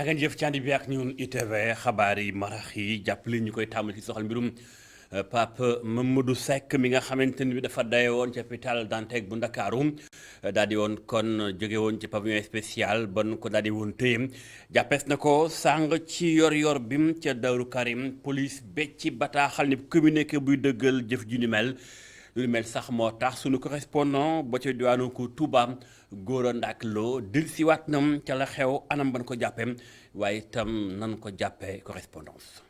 jaa ngeen jëf ci ànd bi ak ñun ITV xabaar yi marax yi jàppale ñu koy tàmbali ci soxal mbirum Pape Mamadou Seck mi nga xamante ni bi dafa daye woon ci hôpital Dantec bu Ndakaaru daal di woon kon jóge woon ci pavillon spécial ba nu ko daal di woon téye jàppees na ko sàng ci yor-yor bim ca Daaru Karim police becci bataaxal ni communiqué buy dëggal jëf ju ni mel. lu mel sax moo tax sunu correspondant ba ca diwaanu ko Touba Gora Ndak Lo dellusiwaat nam ca la xew anam ban ko jàppee waaye itam nan ko jàppee correspondance.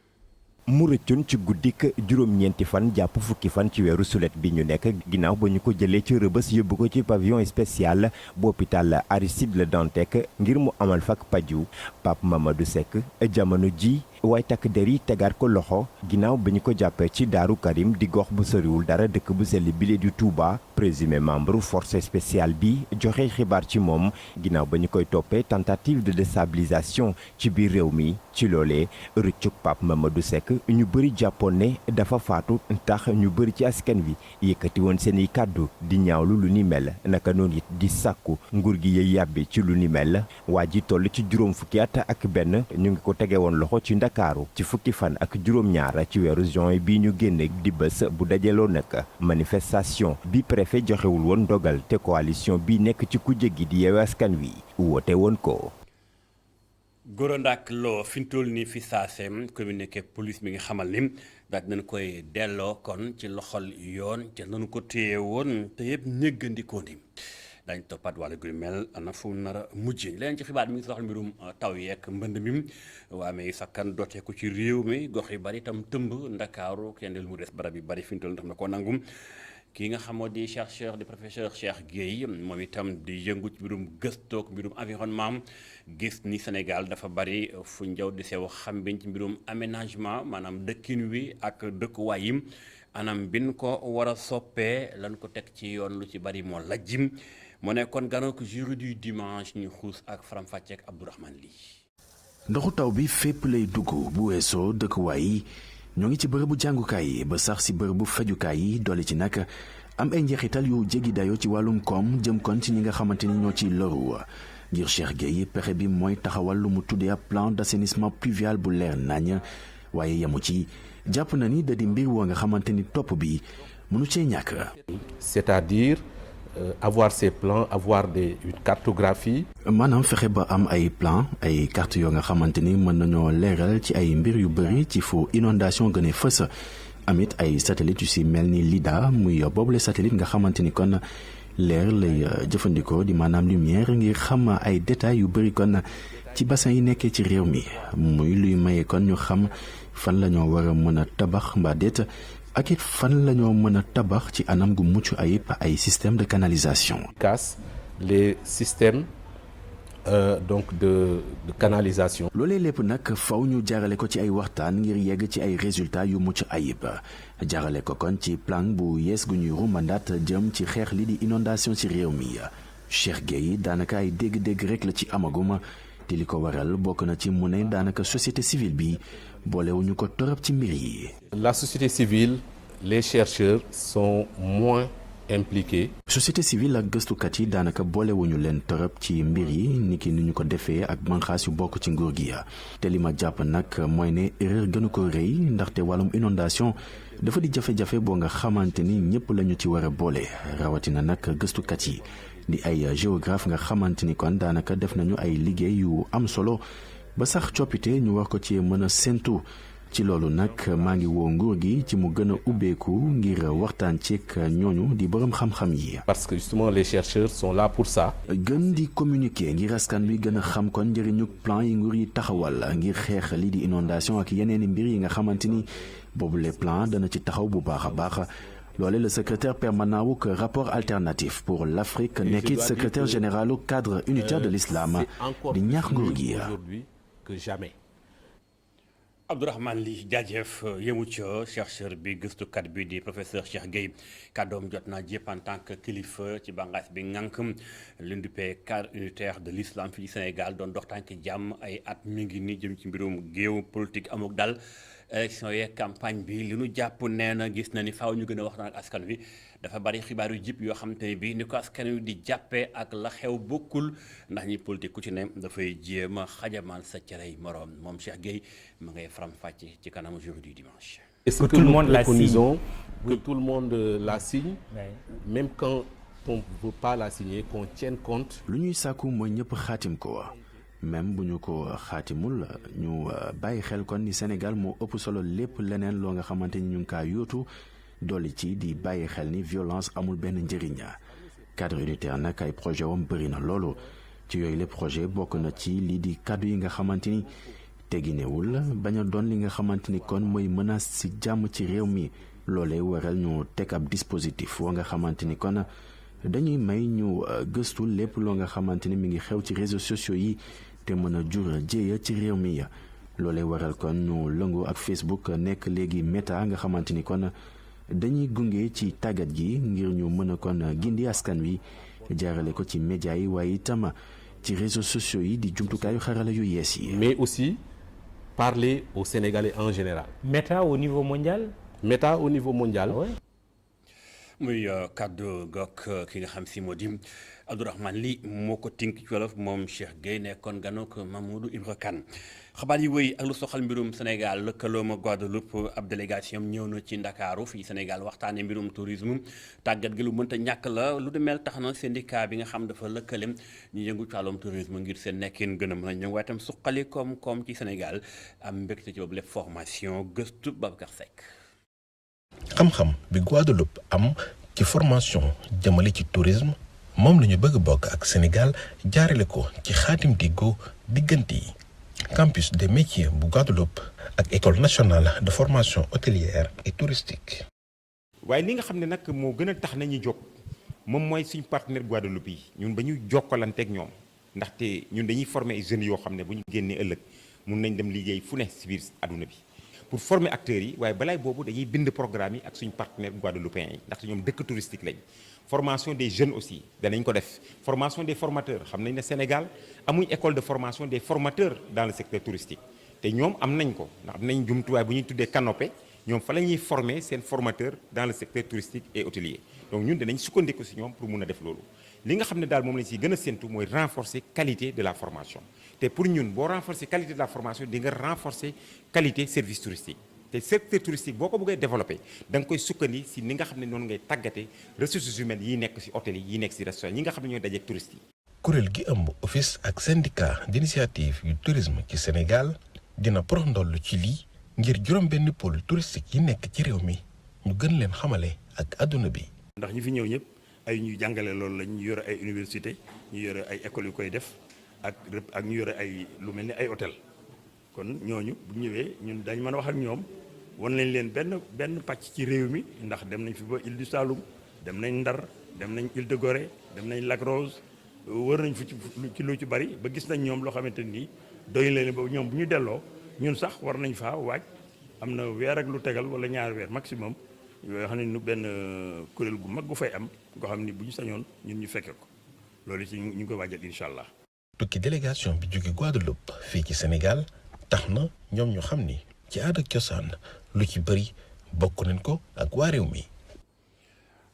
mu rëccoon ci guddik juróom-ñeenti fan jàpp fukki fan ci weeru sulet bi ñu nekk ginnaaw ba ñu ko jëlee ci rëbës yóbbu ko ci pavillon spécial bu hôpital Aristide Le Dantec ngir mu amal fak paju Pape Mamadou Seck jamono ji waaye takk der yi tegaat ko loxo ginnaaw ba ñu ko jàppee ci Daaru Karim di gox bu soriwul dara dëkk bu sell bile du Touba présumé membre force spéciale bi joxe xibaar ci moom ginnaaw ba ñu koy toppee tentative de déstabilisation ci biir réew mi ci loolee rëccug Pape Mamadou Seck ñu bëri jàppoon ne dafa faatu tax ñu bëri ci askan wi yëkkati woon seeni kàddu di ñaawlu lu ni mel naka noonu it di sàkku nguur gi yey yàbbi ci lu ni mel waa ji toll ci juróom fukki at ak benn ñu ngi ko tege woon loxo ci Ndakaaru ci fukki fan ak juróom-ñaar ci weeru juin bi ñu génne di bés bu dajaloo nag manifestation bi préfet joxewul woon dogal te coalition bi nekk ci kujje gi di Yewwi Askan Wi woote woon ko. Gora Ndak Lo fi mu toll nii fi saaseem communiqué police mi nga xamal ni daal nañ koy delloo kon ci loxol yoon ca nañu ko téye woon te yëpp néggandikoo ni dañ toppaat wàllu gu mel ana fu nar a mujj leneen ci xibaar mi ngi soxal mbirum taw yeeg mbënd mi waa mais sakkan dooteeku ci réew mi gox yu bari itam tëmb Ndakaaru kenn del mu des barab yu bari fi mu toll ndax na ko nangum kii nga xamoo di chercheur di professeur Cheikh Gueye moom itam di yëngu ci mbirum gëstoog mbirum environnement gis ni Sénégal dafa bari fu njaw di sew xambiñ ci mbirum aménagement maanaam dëkkin wi ak dëkkuwaay yi anam bin ko war a soppee lan ko teg ci yoon lu ci bari moo lajjim mu ne kon gannaaw ko jour du dimanche ñu xuus ak faram-fàcce ak Abdourahmane Ly. ndoxu taw bi fépp lay dugg bu weesoo dëkkuwaay yi ñoo ngi ci bërëbu jàngukaay yi ba sax si bërëbu fajukaay yi dolli ci nag am ay njeexital yu jéggi dayoo ci wàllum koom jëm kon ci ñi nga xamante ni ñoo ciy loru ngir Cheikh Gueye pexe bi mooy taxawal lu mu tuddee ab plan d'assainissement pluvial bu leer nañ waaye yemu ci jàpp na ni da di mbir woo nga xamante ni topp bi mënu cee ñàkk. c'est-à-dire avoir ces plans avoir une cartographie. maanaam fexe ba am ay plan ay carte yoo nga xamante ni mën nañoo leeral ci ay mbir yu bëri ci fu inondation gën a fës amit ay satellites yu si mel ni LIDA muy boobule satellite nga xamante ni kon leer lay jëfandikoo di maanaam lumière ngir xam ay détails yu bëri kon ci bassin yi nekkee ci réew mi muy luy maye kon ñu xam fan la ñoo war a mën a tabax mbaa déet ak it fan la ñoo mën a tabax ci anam gu mucc ayib ay système de canalisation. casse les systèmes donc de canalisation. loolee lépp nag faw ñu jaarale ko ci ay waxtaan ngir yegg ci ay résultats yu mucc ayib jaarale ko kon ci plan bu yees gu ñuy rumandaat jëm ci xeex li di inondation ci réew mi Cheikh Gueye daanaka ay dégg-dégg rek la ci amaguma te li ko waral bokk na ci mu ne daanaka société civile bi boolewuñu ko torop ci mbir yi. La société civile les chercheurs sont moins impliqués. société civile ak gëstukat yi daanaka boolewuñu leen torop ci mbir yi niki ni ñu ko defee ak banqaas yu bokk ci nguur gi te li ma jàpp nag mooy ne erreur gënu ko rëy ndaxte wàllum inondation dafa di jafe-jafe boo nga xamante ni ñëpp la ñu ci war a boole rawatina nag gëstukat yi di ay géographe nga xamante ni kon daanaka def nañu ay liggéey yu am solo ba sax coppite ñu war ko ci mën a séntu ci loolu nag maa ngi woo nguur gi ci mu gën a ubbeeku ngir waxtaan ceeg ñooñu di borom xam-xam yi. parce que justement les chercheurs sont là pour ça. gën di communiquer ngir askan wi gën a xam kon njëriñu plan yi nguur yi taxawal ngir xeex lii di inondation ak yeneen i mbir yi nga xamante ni boobu les plans dana ci taxaw bu baax a baax. loole le secrétaire permanent wu rapport alternatif pour l'Afrique nekkit secrétaire général cadre unitaire de l'islam di ñaax nguur gi. que jamais. Abdourahmane Ly jaajëf yemu ca chercheur bi gëstukat bi di professeur Cheikh Gueye kàddoom jot naa jépp en tant que kilifa ci bànqaas bi ngànk l'UNDP cadre unitaire de l'islam fii ci Sénégal doon dox tànk jàmm ay at mi ngi ni jëm ci mbirum géew politique amuk dal élection yeeg campagne bi li nu jàpp nee na gis na ni faaw ñu gën a waxtaan ak askan wi dafa bari xibaar yu jib yoo xam te ne bii ni ko askan wi di jàppee ak la xew bokkul ndax ñi politique ku ci ne dafay jéem a xajamal sa cerey moroom moom Cheikh Gueye ma ngay faram-fàcce ci kanamu jour du dimanche. Est-ce que tout le monde la signe, que tout le monde la signe, même quand on ne veut pas la signer, qu'on tienne compte. lu ñuy sàkku mooy ñëpp xaatim ko même bu ñu ko xaatimul ñu bàyyi xel kon ni Sénégal moo ëpp solo lépp leneen loo nga xamante ni ñu ngi kaa yóotu dolli ci di bàyyi xel ni violence amul benn njëriñ cadre unitaire nag ay projet wam bëri na loolu ci yooyu les projet bokk na ci lii di kaddu yi nga xamante ni teginewul bañ a doon li nga xamante ni kon mooy menace ci jàmm ci réew mi loolee waral ñu teg ab dispositif woo nga xamante ni kon dañuy may ñu gëstu lépp loo nga xamante ni mi ngi xew ci réseaux sociaux yi te mën a jur jéeya ci réew mi loolee waral kon ñu lëngoo ak Facebook nekk léegi Meta nga xamante ni kon dañuy gunge ci tàggat gi ngir ñu mën a kon gindi askan wi jaarale ko ci média yi waaye itam ci réseaux sociaux yi di jumtukaayu xarala yu yees yi. Mais aussi parler aux Sénégalais en général. Meta au niveau mondial. Meta au niveau mondial. Ah ouais. muy kàddu gok ki nga xam si moo di Abdourahmane Ly moo ko tink ci wolof moom Cheikh Gueye nekkoon ganok Mamadou Ibra Kane xabaar yi wéy ak lu soxal mbirum Sénégal lëkkalooma Guadeloupe ab délégation ñëw na ci Ndakaaru fii Sénégal waxtaane mbirum tourisme tàggat gi lu mënta ñàkk la lu de mel tax na syndicat bi nga xam dafa lëkkale ñu yëngu ci wàllum tourisme ngir seen nekkin gën a mën a ñëw waaye itam suqali koom-koom ci Sénégal am mbégte ci boobu lépp formation gëstu Babacar Seck. xam-xam bi Guadeloupe am ci formation jëmale ci tourisme moom la ñu bëgg bokk ak Sénégal jaarale ko ci xaatim diggo diggante yi campus des métiers bu Guadeloupe ak école nationale de formation hôtelière et touristique. waaye li nga xam ne nag moo gën a tax nañu jóg moom mooy suñu partenaire Guadeloupe yi ñun ba ñu jokkalanteeg ñoom ndaxte ñun dañuy former ay jeunes yoo xam ne bu ñu génnee ëllëg mun nañ dem liggéey fu ne si biir adduna bi. pour former acteurs yi waaye balaay boobu dañuy bind programme yi ak suñu partenaire guadeloupéens yi ndaxte ñoom dëkk touristique lañ formation des jeunes aussi danañ ko def formation des formateurs xam nañ ne Sénégal amuñ école de formation des formateurs dans le secteur touristique te ñoom am nañ ko ndax am nañ jumtuwaay bu ñuy tuddee canopé ñoom fa la ñuy former seen formateurs dans le secteur touristique et hôtelier donc ñun danañ sukkandiku si ñoom pour mun a def loolu li nga xam ne daal moom lañ si gën a séntu mooy renforcer qualité de la formation te pour ñun boo renforcer qualité de la formation di nga renforcer qualité service touristique te secteur touristique boo ko bëggee développer da nga koy sukkandi si ni nga xam ne noonu ngay tàggate ressources humaines yi nekk si hôtel yi nekk si restaurant ñi nga xam ne ñooy dajeek touristes yi. kuréel gi ëmb office ak syndicat d'initiative yu tourisme ci Sénégal dina porox ndollu ci lii ngir juróom-benn pôle touristique yi nekk ci réew mi ñu gën leen xamale ak adduna bi. ndax ñi fi ñëw ñëpp ay ñuy jàngale loolu lañ ñu yore ay université ñu yore ay écoles yu koy def ak ñu yore ay lu mel ni ay hôtel kon ñooñu bu ñëwee ñun dañ mën a wax ak ñoom wan nañ leen benn pàcc ci réew mi ndax dem nañ fi ba Île du Saloum dem nañ Ndar dem nañ Île de Gorée dem nañ Lac Rose wër nañ fi ci lu ci bari ba gis nañ ñoom loo xamante ni doy leen ba ñoom bu ñu delloo ñun sax war nañ faa waaj am na weer ak lu tegal wala ñaari weer maximum yoo xam ne nu benn kuréel gu mag gu fay am nga xam ni bu ñu sañoon ñun ñu fekke ko loolu ci ñu ngi koy waajal incha allah. tukki délégation bi jóge Guadeloupe fii ci Sénégal tax na ñoom ñu xam ni ci aada ak cosaan lu ci bëri bokk nañ ko ak waa réew mi.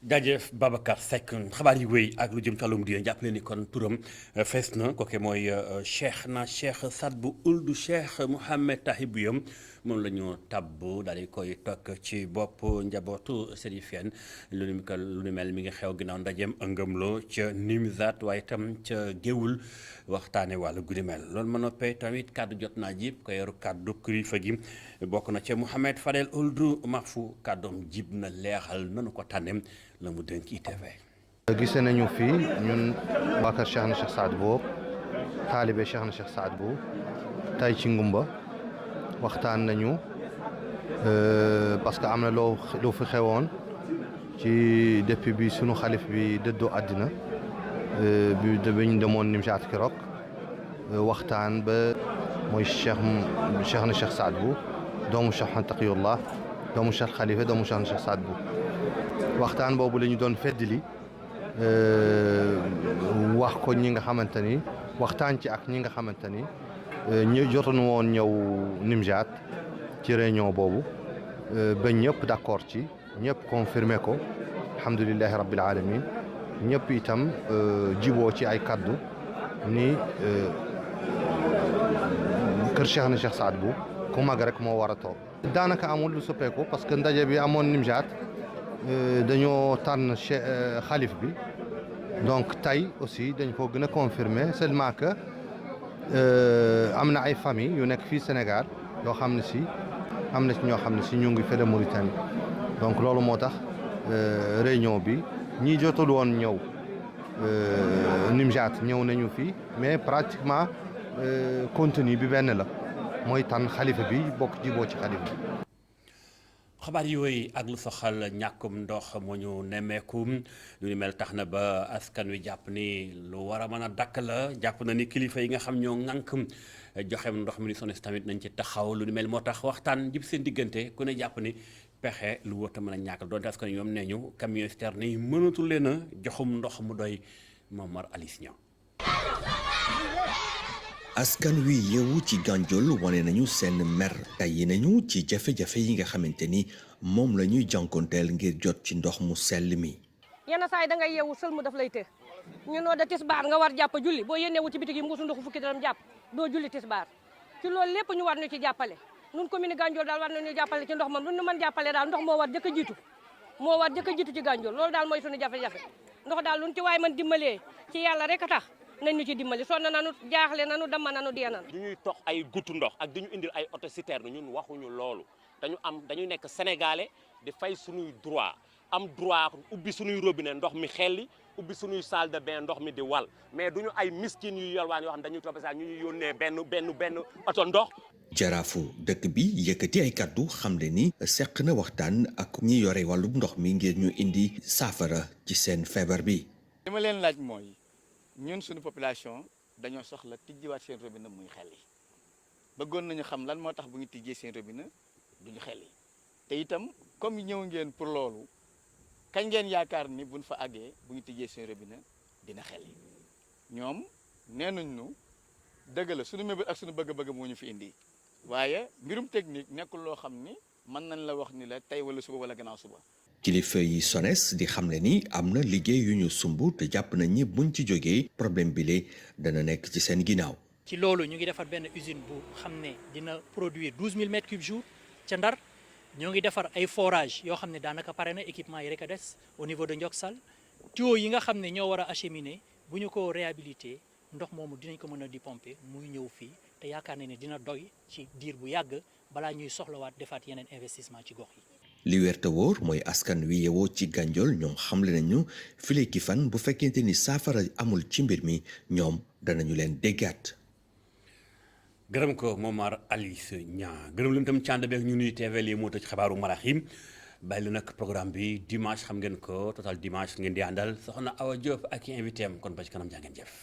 jaajëf Babacar Seck xabaar yi wéy ak lu jëm ci wàllum diine jàppale ni kon turam fees na kooke mooy Cheikh Sadbou Ould Cheikh Mouhamed Tahibou Yom moom la ñu tabb daal di koy tokk ci bopp njabootu Chérifien lu ni mel mi ngi xew ginnaaw ndajeem ëngëmloo ca Nimzaat waaye itam ca Géwul waxtaane wàllu guddi mel loolu ma noppee tamit kàddu jot naa jib ko yoru kàddu kilifa gi bokk na ca Mouhamed Fadel Ould Mahfou kàddoom jib na leexal nanu ko tànneem la mu dénk ITV. gise nañu fii ñun waa kër Cheikh na Cheikh Saad Bou taalibe Cheikh na Cheikh Saad Bou tay ci ngumba waxtaan nañu parce que am na loo fi xewoon ci depuis bi sunu xalif bi dëddoo àddina bi ñu demoon Nimjaat keroog waxtaan ba mooy Cheikh na Cheikh Saad Bou doomu Cheikh Taqiyullah doomu Cheikh Khalifa doomu Cheikh na Cheikh Saad Bou waxtaan boobu la ñu doon feddali wax ko ñi nga xamante ni waxtaan ci ak ñi nga xamante ni ñu jotoon woon ñëw Nimjaat ci réunion boobu ba ñëpp d'accord ci ñëpp confirmer ko alhamdulillahi rabbil alamin ñëpp itam jiboo ci ay kaddu ni kër Cheikh na Cheikh Saad Bou ku mag rek moo war a toog. daanaka amul lu soppeeku parce que ndaje bi amoon Nimjaat dañoo tànn xalif bi donc tey aussi dañ ko gën a confirmer seulement que am na ay famille yu nekk fii Sénégal yoo xam ne si am na ci ñoo xam ne si ñu ngi fële Mauritanie donc loolu moo tax réunion bi ñi jotul woon ñëw Nimjaat ñëw nañu fii mais pratiquement contenu bi benn la mooy tànn xalifa bi bokk jiboo ci xalifa bi. xabaar yooyu ak lu soxal ñàkkum ndox moo ñu nemmeeku lu ni mel tax na ba askan wi jàpp ni lu war a mën a dakk la jàpp na ni kilifa yi nga xam ñoo ŋànk joxem ndox mi ni SONES tamit nañ ci taxaw lu ni mel moo tax waxtaan jib seen diggante ku ne jàpp ni pexe lu wóor a mën a ñàkk doonte askan ñoom nee ñu camion citerne yi mënatul leen a joxum ndox mu doy Momar Alice Niang. askan wi yeewu ci Gandiol wane nañu seen mer tàyyi nañu ci jafe-jafe yi nga xamante ni moom la ñuy jànkonteel ngir jot ci ndox mu sell mi. yenn saa yi da ngay yeewu sël mu daf lay të ñu noo da tisbaar nga war jàpp julli boo yéenewu ci bitig yi mbuusu ndoxu fukki dërëm jàpp doo julli tisbaar ci loolu lépp ñu war ñu ci jàppale nun commune Gandiol daal war nañu jàppale ci ndox moom lu ñu mën jàppale daal ndox moo war jëkk a jiitu ci Gandiol loolu daal mooy suñu jafe-jafe ndox daal luñ ci waay mën dimbalee ci yàlla rek a tax nañ ñu ci dimbali sonn nanu jaaxle nanu dama nanu dee nanu. du ñuy tox ay guttu ndox ak di ñu indil ay auto citerne ñun waxuñu loolu dañu nekk sénégalais di fay suñuy droit am droit ubbi suñuy robinet ndox mi xelli ubbi suñuy salle de bain ndox mi di wal mais duñu ay miskin yu yalwaan yoo xam dañuy topp saa ñu ñuy yónnee benn oto ndox. jaraafu dëkk bi yëkkati ay kaddu xamle ni seq na waxtaan ak ñi yore wàllum ndox mi ngir ñu indi saafara ci seen feebar bi. li ma leen laaj mooy. ñun suñu population dañoo soxla tijjiwaat seen robinet muy xel yi bëggoon nañu xam lan moo tax bu ñu tijjee seen robinet duñu xel yi te itam comme ñëw ngeen pour loolu kañ ngeen yaakaar ni buñ fa àggee bu ñu tijjee seen robinet dina xel yi ñoom nee nañ ñu dëgg la suñu mébét ak suñu bëgg-bëgg moo ñu fi indi waaye mbirum technique nekkul loo xam ni mën nañ la wax ni la tey wala suba wala gannaaw suba. kilifa yi SONES di xamle ni am na liggéey yu ñu sumb te jàpp nañ ni buñ ci jógee problème bi le dana nekk ci seen ginnaaw. ci loolu ñu ngi defar benn usine bu xam ne dina produire 12000 mètres cubes jour ca Ndar ñoo ngi defar ay forage yoo xam ne daanaka pare na équipement yi rek a des au niveau de Ndioksal tuyaux yi nga xam ne ñoo war a acheminer bu ñu ko réhabilité ndox moomu dinañ ko mën a di pomper muy ñëw fii te yaakaar nañ ne dina doy ci diir bu yàgg balaa ñuy soxlawaat defaat yeneen investissement ci gox yi. li wér te wóor mooy askan wi yewoo ci Gandiol ñoom xamle nañu file ki fan bu fekkente ni saafara amul ci mbir mi ñoom danañu leen déggaat. gërëm ko Momar Alice Niang gërëm leen tam cànd beeg ñu nuy TV lii moo tëj xabaaru maraxim bàyyi la nag programme bi dimanche xam ngeen ko total dimanche ngeen di àndal soxna Awa Diop ak i invité am kon ba ci kanam jaa ngeen jëf.